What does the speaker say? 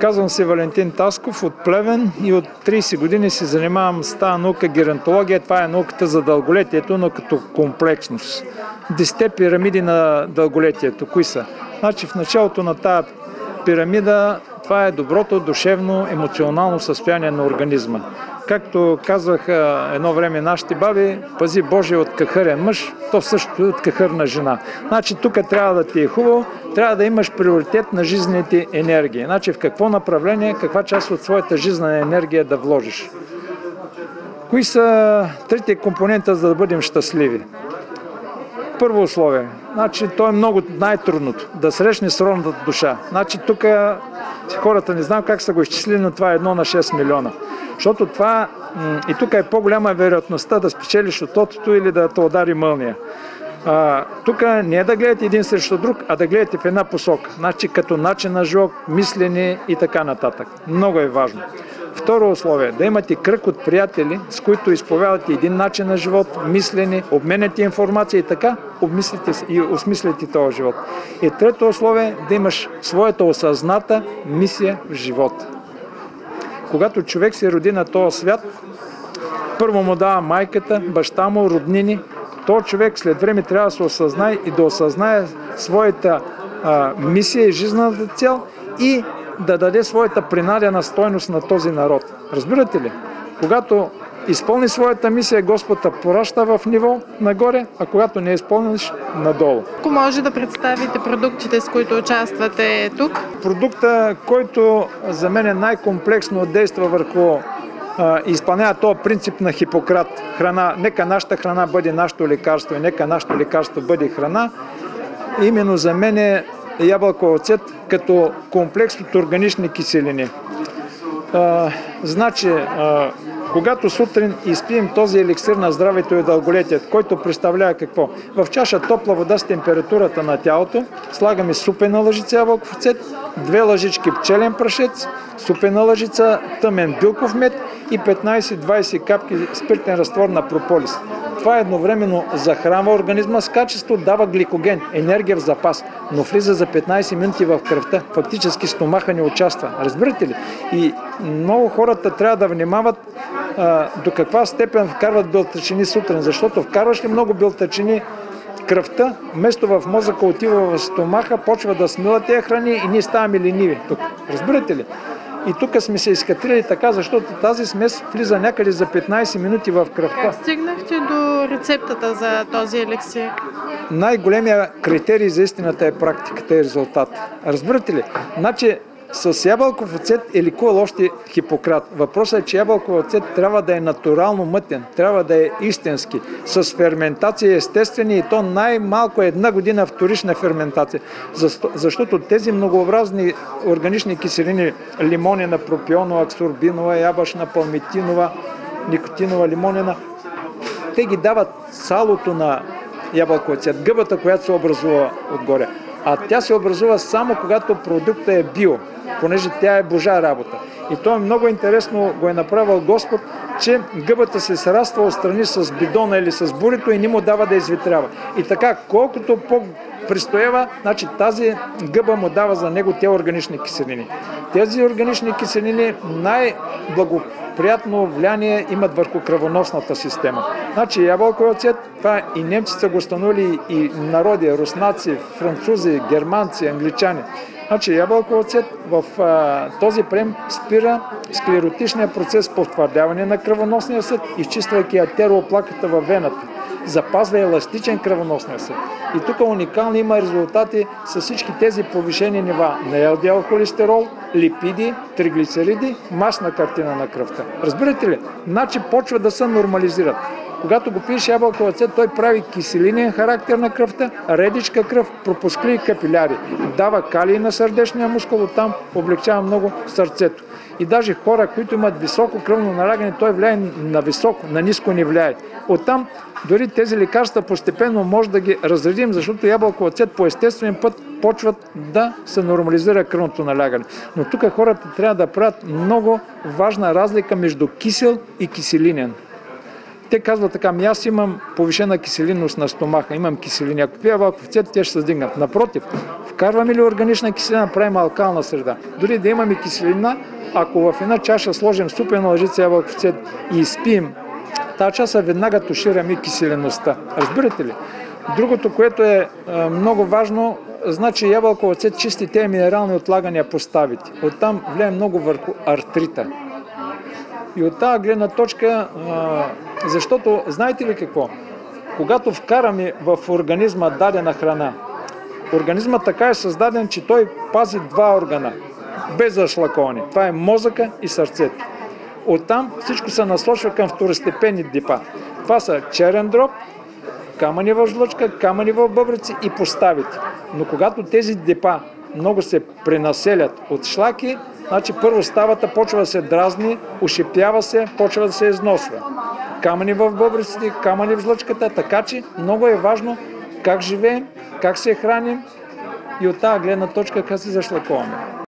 Казвам се Валентин Тасков от Плевен и от 30 години се занимавам с тази наука геронтология. Това е науката за дълголетието, но като комплексност. 10 пирамиди на дълголетието. Кои са? Значи в началото на тази пирамида това е доброто душевно, емоционално състояние на организма. Както казваха едно време нашите баби, пази Боже от кахърен мъж, то също от кахърна жена. Значи тук трябва да ти е хубаво, трябва да имаш приоритет на жизнените енергии. Значи в какво направление, каква част от своята жизнена енергия да вложиш. Кои са трите компонента, за да бъдем щастливи? Първо условие. Значи то е много най-трудното. Да срещнеш родната душа. Значи тук хората не знам как са го изчислили, но това е 1 на 6 милиона. Защото това и тук е по-голяма вероятността да спечелиш от тотото или да те удари мълния. Тук не е да гледате един срещу друг, а да гледате в една посока. Значи като начин на живот, мислене и така нататък. Много е важно. Второ условие, да имате кръг от приятели, с които изповядате един начин на живот, мислене, обменяте информация и така осмислите този живот. И трето условие, да имаш своята осъзната мисия в живота. Когато човек се роди на този свят, първо му дава майката, баща му, роднини. Този човек след време трябва да се осъзнае и да осъзнае своята мисия и жизнената цел и да даде своята принадена стойност на този народ. Разбирате ли? Когато изпълни своята мисия, Господ те пораща в ниво нагоре, а когато не изпълниш, надолу. Ако може да представите продуктите, с които участвате тук? Продукта, който за мен е най-комплексно действа върху изпълнява този принцип на Хипократ. Храна, нека нашата храна бъде нашето лекарство и нека нашето лекарство бъде храна. Именно за мен е ябълков оцет като комплекс от органични киселини. Когато сутрин изпием този еликсир на здравето и дълголетието, който представлява какво? В чаша топла вода с температурата на тялото слагаме супена лъжица ябълков оцет, 2 лъжички пчелен прашец, супена лъжица тъмен билков мед и 15-20 капки спиртен разтвор на прополис. Това едновременно захранва организма с качество, дава гликоген, енергия в запас, но влиза за 15 минути в кръвта. Фактически стомаха не участва. Разбирате ли? И много хората трябва да внимават до каква степен вкарват белтъчини сутрин, защото вкарваш ли много белтъчини, кръвта, вместо в мозъка отива в стомаха, почва да смила тези храни и ние ставаме лениви тук. Разбирате ли? И тук сме се изкатрили така, защото тази смес влиза някъде за 15 минути в кръвта. Как стигнахте до рецептата за този еликсир? Най-големия критерий за истината е практиката и резултат. Разбирате ли? Значи с ябълков оцет е лекувал още Хипократ. Въпросът е, че ябълков оцет трябва да е натурално мътен, трябва да е истински, с ферментация естествени и то най-малко 1 година вторична ферментация. Защото тези многообразни органични киселини, лимонена, пропионова, аксорбинова, ябълшна, палмитинова, никотинова, лимонена, те ги дават салото на ябълков оцет, гъбата, която се образува отгоре. А тя се образува само когато продуктът е био, понеже тя е Божа работа. И то е много интересно, го е направил Господ, че гъбата се сраства отстрани с бидона или с бурито и не му дава да изветрява. И така, колкото по-пристоява, значи тази гъба му дава за него тези органични киселини. Тези органични киселини най-благоприятно влияние имат върху кръвоносната система. Значи ябълков оцет, това и немци са го установили, и народи, руснаци, французи, германци, англичани. Значи ябълков оцет в този прием спира склеротичния процес по втвърдяване на кръвоносния съд, изчиствайки артериоплаката във вената. Запазва еластичен кръвоносния съд. И тук уникални има резултати с всички тези повишени нива на LDL холестерол, липиди, триглицериди, масна картина на кръвта. Разбирате ли? Значи почва да се нормализират. Когато го пиеш ябълков оцет, той прави киселинен характер на кръвта, редичка кръв, пропускли и капиляри. Дава калий на сърдечния мускул, оттам облегчава много сърцето. И даже хора, които имат високо кръвно налягане, той влияе на високо, на ниско не влияе. Оттам дори тези лекарства постепенно може да ги разредим, защото ябълков оцет по естествен път почват да се нормализира кръвното налягане. Но тук хората трябва да правят много важна разлика между кисел и киселинен. Те казват така, аз имам повишена киселинност на стомаха, имам киселини. Ако пия ябълков оцет, те ще се сдигнат. Напротив, Вкарваме ли органична киселина, правим алкална среда. Дори да имаме киселина, ако в една чаша сложим супена лъжица ябълков цвят и изпием тази часа, веднага тушираме киселеността. Разбирате ли? Другото, което е много важно, значи ябълков цвят чисти тези минерални отлагания по ставите. Оттам влияе много върху артрита. И от тази гледна точка, защото знаете ли какво? Когато вкараме в организма дадена храна, организмът така е създаден, че той пази два органа, без зашлаковане. Това е мозъка и сърцето. Оттам всичко се насочва към второстепенни депа. Това са черен дроб, камъни в жлъчка, камъни в бъбреци и поставите. Но когато тези депа много се пренаселят от шлаки, значи първо ставата почва да се дразни, ушипява се, почва да се износва. Камъни в бъбреците, камъни в жлъчката, така че много е важно как живеем, как се храним и от тази гледна точка как се зашлаковаме.